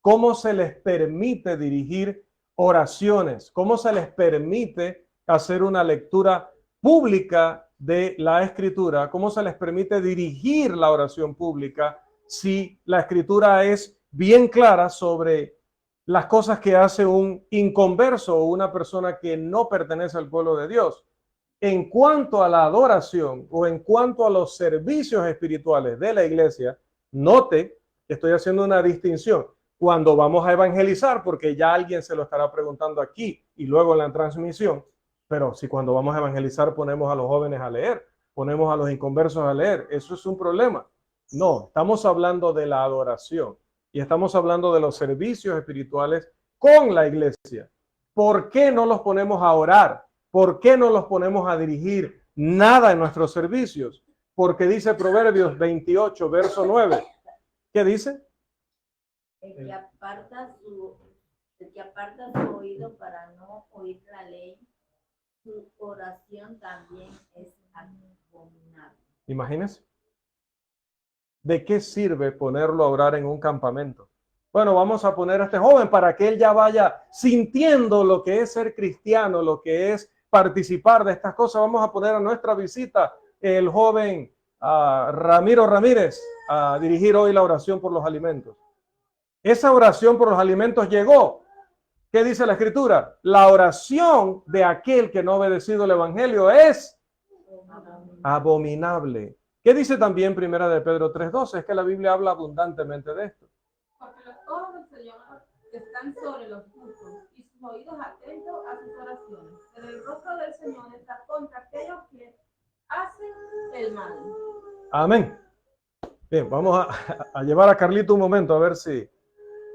¿Cómo se les permite dirigir oraciones? ¿Cómo se les permite hacer una lectura pública de la escritura? ¿Cómo se les permite dirigir la oración pública si la escritura es bien clara sobre las cosas que hace un inconverso o una persona que no pertenece al pueblo de Dios? En cuanto a la adoración o en cuanto a los servicios espirituales de la iglesia, note que estoy haciendo una distinción. Cuando vamos a evangelizar, porque ya alguien se lo estará preguntando aquí y luego en la transmisión, pero si cuando vamos a evangelizar ponemos a los jóvenes a leer, ponemos a los inconversos a leer, eso es un problema. No, estamos hablando de la adoración y estamos hablando de los servicios espirituales con la iglesia. ¿Por qué no los ponemos a orar? ¿Por qué no los ponemos a dirigir nada en nuestros servicios? Porque dice Proverbios 28, verso 9. ¿Qué dice? El que aparta su oído para no oír la ley, su oración también es abominable. Imagínense. ¿De qué sirve ponerlo a orar en un campamento? Bueno, vamos a poner a este joven para que él ya vaya sintiendo lo que es ser cristiano, lo que es participar de estas cosas. Vamos a poner a nuestra visita el joven Ramiro Ramírez a dirigir hoy la oración por los alimentos. Esa oración por los alimentos llegó. ¿Qué dice la escritura? La oración de aquel que no ha obedecido el evangelio es abominable. ¿Qué dice también Primera de Pedro 3:12? Es que la Biblia habla abundantemente de esto. Porque los ojos del Señor están sobre los justos y sus oídos atentos a sus oraciones. Pero el rostro del Señor está contra aquellos que hacen el mal. Amén. Bien, vamos a llevar a Carlito un momento a ver si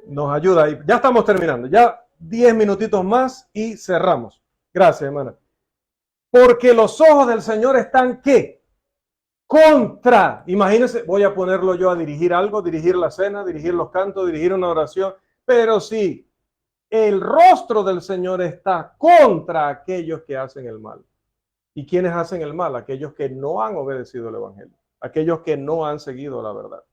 nos ayuda. Y ya estamos terminando. Ya 10 minutitos más y cerramos. Gracias, hermana. Porque los ojos del Señor están ¿qué? Contra. Imagínense, voy a ponerlo yo a dirigir algo, dirigir la cena, dirigir los cantos, dirigir una oración. Pero sí, el rostro del Señor está contra aquellos que hacen el mal. ¿Y quiénes hacen el mal? Aquellos que no han obedecido el evangelio. Aquellos que no han seguido la verdad.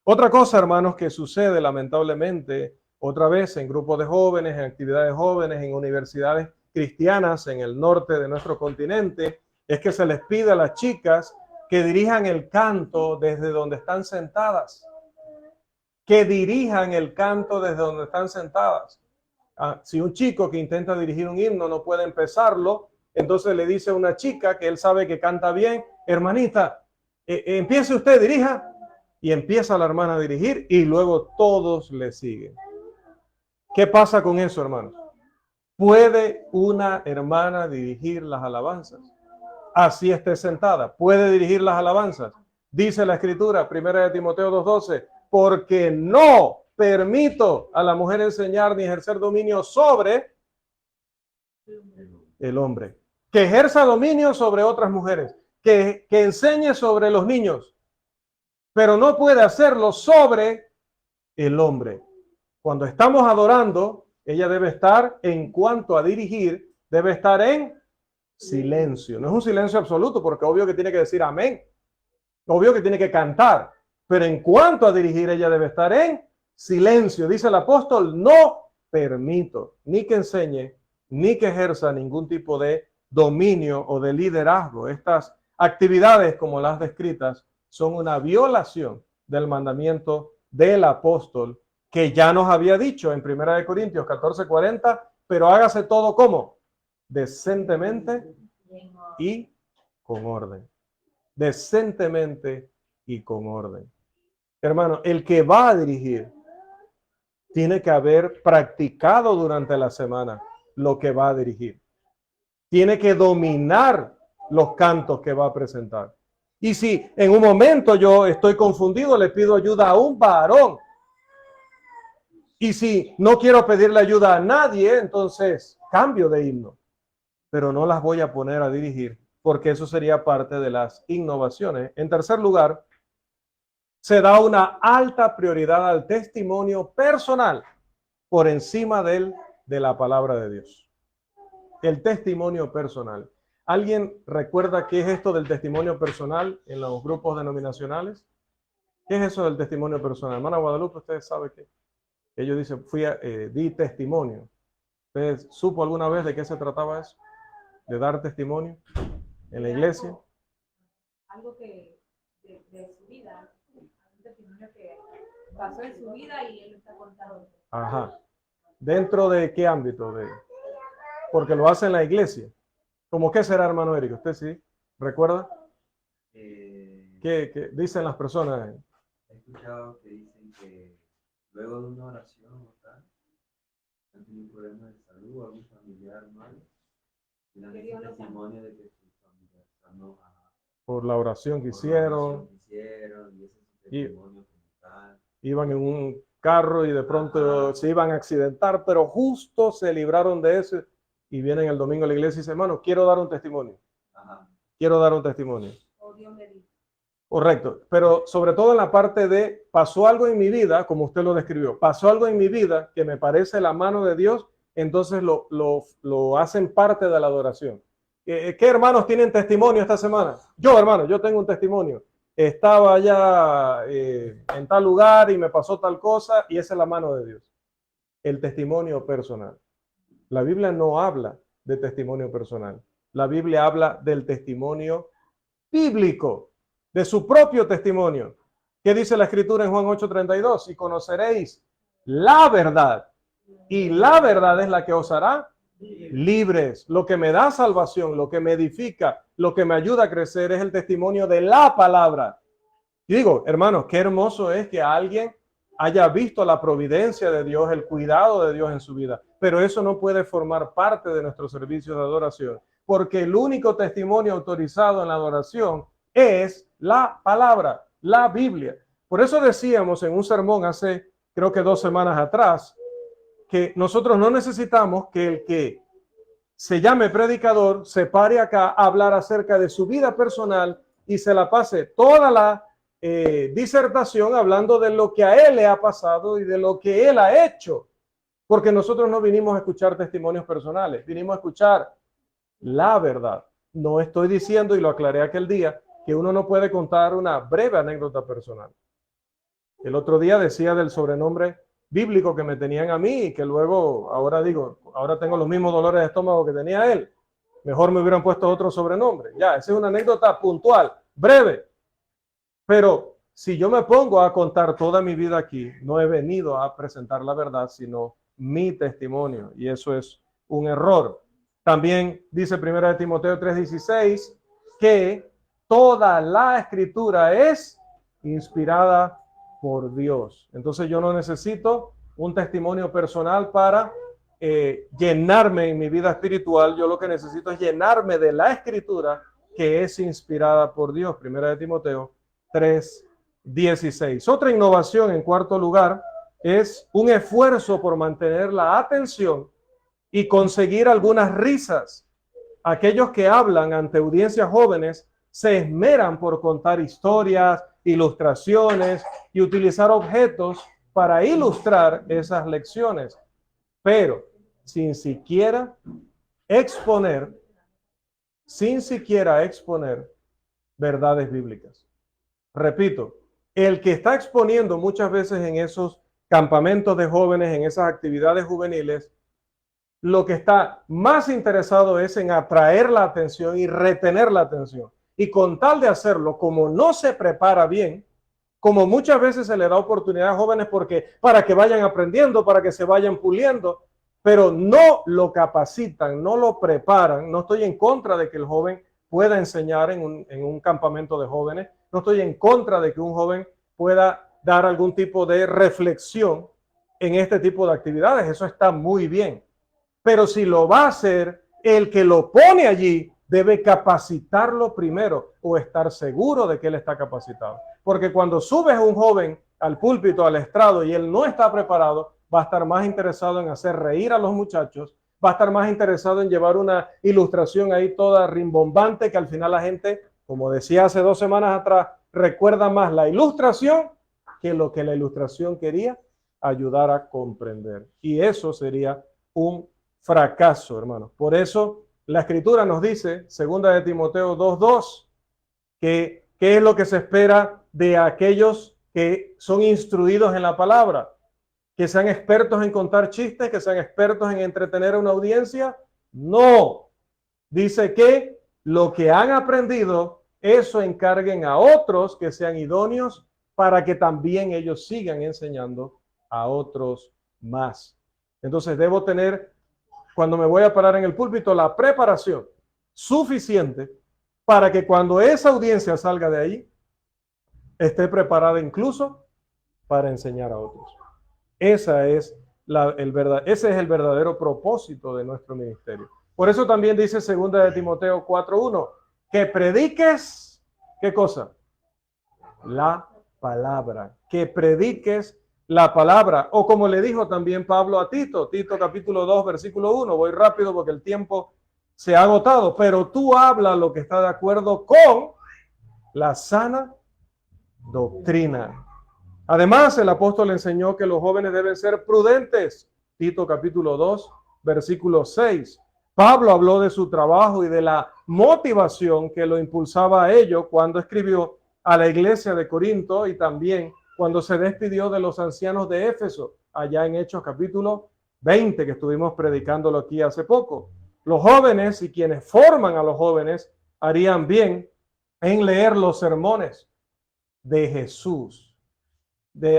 Otra cosa, hermanos, que sucede lamentablemente otra vez en grupos de jóvenes, en actividades jóvenes, en universidades cristianas en el norte de nuestro continente, es que se les pide a las chicas que dirijan el canto desde donde están sentadas. Que dirijan el canto desde donde están sentadas. Si un chico que intenta dirigir un himno no puede empezarlo, entonces le dice a una chica que él sabe que canta bien, hermanita, empiece usted, dirija. Y empieza la hermana a dirigir y luego todos le siguen. ¿Qué pasa con eso, hermanos? ¿Puede una hermana dirigir las alabanzas? Así esté sentada. ¿Puede dirigir las alabanzas? Dice la escritura, 1 Timoteo 2:12, porque no permito a la mujer enseñar ni ejercer dominio sobre el hombre. Que ejerza dominio sobre otras mujeres, que enseñe sobre los niños, pero no puede hacerlo sobre el hombre. Cuando estamos adorando, ella debe estar, en cuanto a dirigir, debe estar en silencio. No es un silencio absoluto, porque obvio que tiene que decir amén, obvio que tiene que cantar, pero en cuanto a dirigir, ella debe estar en silencio. Dice el apóstol, no permito ni que enseñe, ni que ejerza ningún tipo de dominio o de liderazgo. Estas actividades, como las descritas, son una violación del mandamiento del apóstol, que ya nos había dicho en 1 Corintios 14:40, pero hágase todo como decentemente y con orden. Decentemente y con orden. Hermano, el que va a dirigir tiene que haber practicado durante la semana lo que va a dirigir. Tiene que dominar los cantos que va a presentar. Y si en un momento yo estoy confundido, le pido ayuda a un varón. Y si no quiero pedirle ayuda a nadie, entonces cambio de himno. Pero no las voy a poner a dirigir, porque eso sería parte de las innovaciones. En tercer lugar, se da una alta prioridad al testimonio personal por encima de la palabra de Dios. El testimonio personal. ¿Alguien recuerda qué es esto del testimonio personal en los grupos denominacionales? ¿Qué es eso del testimonio personal? Hermana Guadalupe, usted sabe que ellos dicen, di testimonio. ¿Usted supo alguna vez de qué se trataba eso? ¿De dar testimonio en la iglesia? Algo que de su vida, un testimonio que pasó en su vida y él está contando. Ajá. ¿Dentro de qué ámbito? Porque lo hace en la iglesia. ¿Cómo qué será, hermano Eric? ¿Usted sí recuerda? ¿Qué dicen las personas? He escuchado que dicen que luego de una oración o tal, han tenido problemas de salud, algún familiar malo, y dan ese testimonio de que su familiar sanó por la oración que por la hicieron. oración que hicieron, y ese es su testimonio como tal. Iban en un carro y de pronto se iban a accidentar, pero justo se libraron de eso y vienen el domingo a la iglesia y dicen, hermano, quiero dar un testimonio. Ajá. Quiero dar un testimonio. Oh, Dios me dijo. Correcto, pero sobre todo en la parte de pasó algo en mi vida, como usted lo describió, pasó algo en mi vida que me parece la mano de Dios, entonces lo hacen parte de la adoración. ¿Qué hermanos tienen testimonio esta semana? Yo, hermano, yo tengo un testimonio. Estaba allá en tal lugar y me pasó tal cosa y esa es la mano de Dios. El testimonio personal. La Biblia no habla de testimonio personal. La Biblia habla del testimonio bíblico, de su propio testimonio. ¿Qué dice la Escritura en Juan 8:32? Y conoceréis la verdad. Y la verdad es la que os hará libres. Lo que me da salvación, lo que me edifica, lo que me ayuda a crecer es el testimonio de la palabra. Y digo, hermanos, qué hermoso es que alguien haya visto la providencia de Dios, el cuidado de Dios en su vida. Pero eso no puede formar parte de nuestro servicio de adoración, porque el único testimonio autorizado en la adoración es la palabra, la Biblia. Por eso decíamos en un sermón hace, creo que 2 semanas atrás, que nosotros no necesitamos que el que se llame predicador se pare acá a hablar acerca de su vida personal y se la pase toda la disertación hablando de lo que a él le ha pasado y de lo que él ha hecho. Porque nosotros no vinimos a escuchar testimonios personales, vinimos a escuchar la verdad. No estoy diciendo, y lo aclaré aquel día, que uno no puede contar una breve anécdota personal. El otro día decía del sobrenombre bíblico que me tenían a mí y que luego, ahora tengo los mismos dolores de estómago que tenía él. Mejor me hubieran puesto otro sobrenombre. Ya, esa es una anécdota puntual, breve. Pero si yo me pongo a contar toda mi vida aquí, no he venido a presentar la verdad, sino mi testimonio. Y eso es un error. También dice 1 Timoteo 3:16 que toda la escritura es inspirada por Dios. Entonces yo no necesito un testimonio personal para llenarme en mi vida espiritual. Yo lo que necesito es llenarme de la escritura que es inspirada por Dios. 1 Timoteo 3, 16. Otra innovación, en cuarto lugar, es un esfuerzo por mantener la atención y conseguir algunas risas. Aquellos que hablan ante audiencias jóvenes se esmeran por contar historias, ilustraciones y utilizar objetos para ilustrar esas lecciones, pero sin siquiera exponer verdades bíblicas. Repito, el que está exponiendo muchas veces en esos campamentos de jóvenes, en esas actividades juveniles, lo que está más interesado es en atraer la atención y retener la atención. Y con tal de hacerlo, como no se prepara bien, como muchas veces se le da oportunidad a jóvenes para que vayan aprendiendo, para que se vayan puliendo, pero no lo capacitan, no lo preparan. No estoy en contra de que el joven pueda enseñar en un campamento de jóvenes. No estoy en contra de que un joven pueda dar algún tipo de reflexión en este tipo de actividades. Eso está muy bien. Pero si lo va a hacer, el que lo pone allí debe capacitarlo primero o estar seguro de que él está capacitado. Porque cuando subes a un joven al púlpito, al estrado, y él no está preparado, va a estar más interesado en hacer reír a los muchachos, va a estar más interesado en llevar una ilustración ahí toda rimbombante que al final la gente, como decía hace 2 semanas atrás, recuerda más la ilustración que lo que la ilustración quería ayudar a comprender. Y eso sería un fracaso, hermanos. Por eso la Escritura nos dice, 2 de Timoteo 2:2, que qué es lo que se espera de aquellos que son instruidos en la palabra, que sean expertos en contar chistes, que sean expertos en entretener a una audiencia. No, dice que lo que han aprendido, eso encarguen a otros que sean idóneos para que también ellos sigan enseñando a otros más. Entonces debo tener, cuando me voy a parar en el púlpito, la preparación suficiente para que cuando esa audiencia salga de ahí, esté preparada incluso para enseñar a otros. Ese es el verdadero propósito de nuestro ministerio. Por eso también dice 2 de Timoteo 4:1, que prediques, ¿qué cosa? La palabra. Que prediques la palabra. O como le dijo también Pablo a Tito, Tito capítulo 2, versículo 1. Voy rápido porque el tiempo se ha agotado. Pero tú habla lo que está de acuerdo con la sana doctrina. Además, el apóstol enseñó que los jóvenes deben ser prudentes. Tito capítulo 2, versículo 6. Pablo habló de su trabajo y de la motivación que lo impulsaba a ello cuando escribió a la iglesia de Corinto y también cuando se despidió de los ancianos de Éfeso, allá en Hechos capítulo 20, que estuvimos predicándolo aquí hace poco. Los jóvenes y quienes forman a los jóvenes harían bien en leer los sermones de Jesús.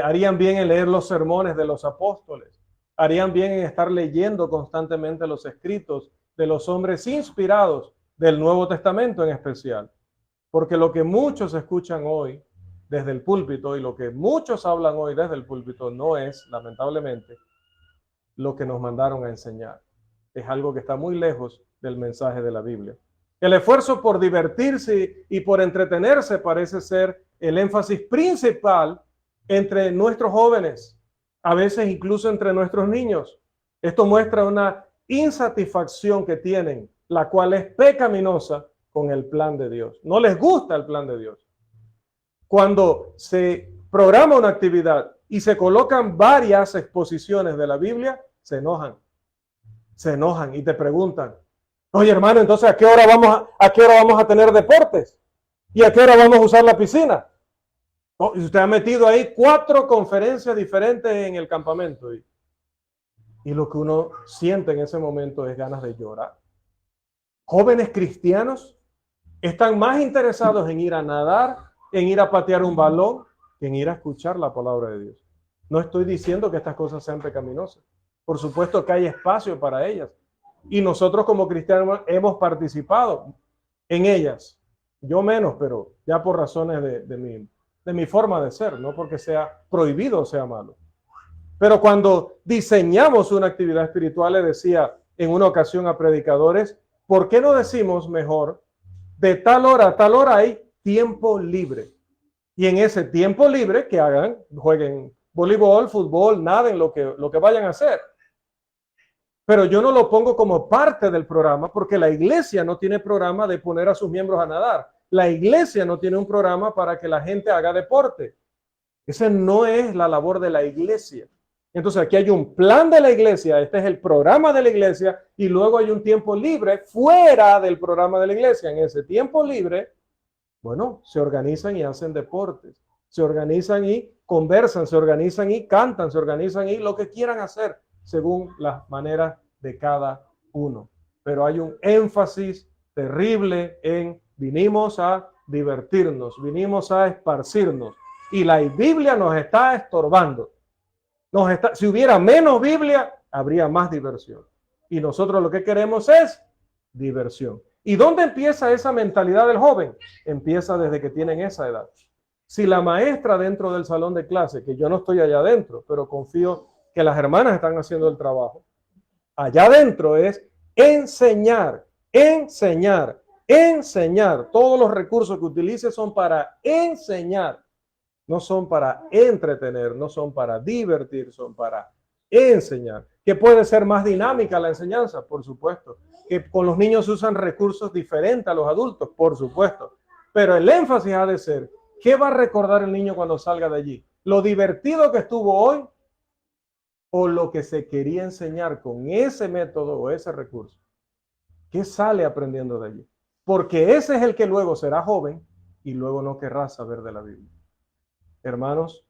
Harían bien en leer los sermones de los apóstoles. Harían bien en estar leyendo constantemente los escritos de los hombres inspirados del Nuevo Testamento en especial. Porque lo que muchos escuchan hoy desde el púlpito y lo que muchos hablan hoy desde el púlpito no es, lamentablemente, lo que nos mandaron a enseñar. Es algo que está muy lejos del mensaje de la Biblia. El esfuerzo por divertirse y por entretenerse parece ser el énfasis principal entre nuestros jóvenes, a veces incluso entre nuestros niños. Esto muestra una insatisfacción que tienen, la cual es pecaminosa con el plan de Dios. No les gusta el plan de Dios. Cuando se programa una actividad y se colocan varias exposiciones de la Biblia, se enojan y te preguntan, oye hermano, entonces ¿a qué hora vamos a tener deportes? ¿Y a qué hora vamos a usar la piscina? Oh, y usted ha metido ahí 4 conferencias diferentes en el campamento y lo que uno siente en ese momento es ganas de llorar. Jóvenes cristianos están más interesados en ir a nadar, en ir a patear un balón, que en ir a escuchar la palabra de Dios. No estoy diciendo que estas cosas sean pecaminosas. Por supuesto que hay espacio para ellas. Y nosotros como cristianos hemos participado en ellas. Yo menos, pero ya por razones de mi forma de ser, no porque sea prohibido o sea malo. Pero cuando diseñamos una actividad espiritual, le decía en una ocasión a predicadores, ¿por qué no decimos mejor, de tal hora a tal hora hay tiempo libre? Y en ese tiempo libre que hagan, jueguen voleibol, fútbol, naden, lo que vayan a hacer. Pero yo no lo pongo como parte del programa porque la iglesia no tiene programa de poner a sus miembros a nadar. La iglesia no tiene un programa para que la gente haga deporte. Ese no es la labor de la iglesia. Entonces aquí hay un plan de la iglesia, este es el programa de la iglesia y luego hay un tiempo libre fuera del programa de la iglesia. En ese tiempo libre, bueno, se organizan y hacen deportes, se organizan y conversan, se organizan y cantan, se organizan y lo que quieran hacer según las maneras de cada uno. Pero hay un énfasis terrible en vinimos a divertirnos, vinimos a esparcirnos y la Biblia nos está estorbando. Si hubiera menos Biblia, habría más diversión. Y nosotros lo que queremos es diversión. ¿Y dónde empieza esa mentalidad del joven? Empieza desde que tienen esa edad. Si la maestra dentro del salón de clase, que yo no estoy allá adentro, pero confío que las hermanas están haciendo el trabajo, allá adentro es enseñar, enseñar, enseñar. Todos los recursos que utilice son para enseñar. No son para entretener, no son para divertir, son para enseñar. ¿Que puede ser más dinámica la enseñanza? Por supuesto. ¿Que con los niños se usan recursos diferentes a los adultos? Por supuesto. Pero el énfasis ha de ser, ¿qué va a recordar el niño cuando salga de allí? ¿Lo divertido que estuvo hoy o lo que se quería enseñar con ese método o ese recurso? ¿Qué sale aprendiendo de allí? Porque ese es el que luego será joven y luego no querrá saber de la Biblia. Hermanos,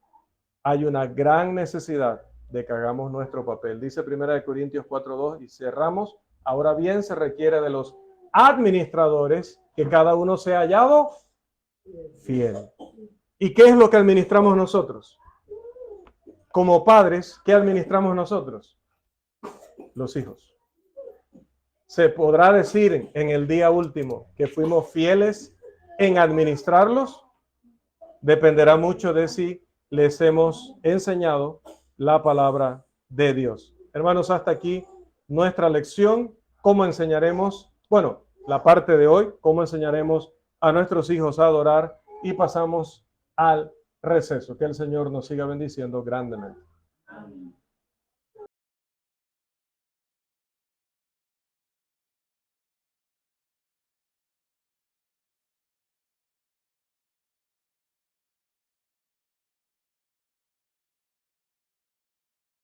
hay una gran necesidad de que hagamos nuestro papel. Dice 1 Corintios 4:2 y cerramos. Ahora bien, se requiere de los administradores que cada uno sea hallado fiel. ¿Y qué es lo que administramos nosotros? Como padres, ¿qué administramos nosotros? Los hijos. ¿Se podrá decir en el día último que fuimos fieles en administrarlos? Dependerá mucho de si les hemos enseñado la palabra de Dios. Hermanos, hasta aquí nuestra lección. ¿Cómo enseñaremos? Bueno, la parte de hoy, cómo enseñaremos a nuestros hijos a adorar y pasamos al receso. Que el Señor nos siga bendiciendo grandemente.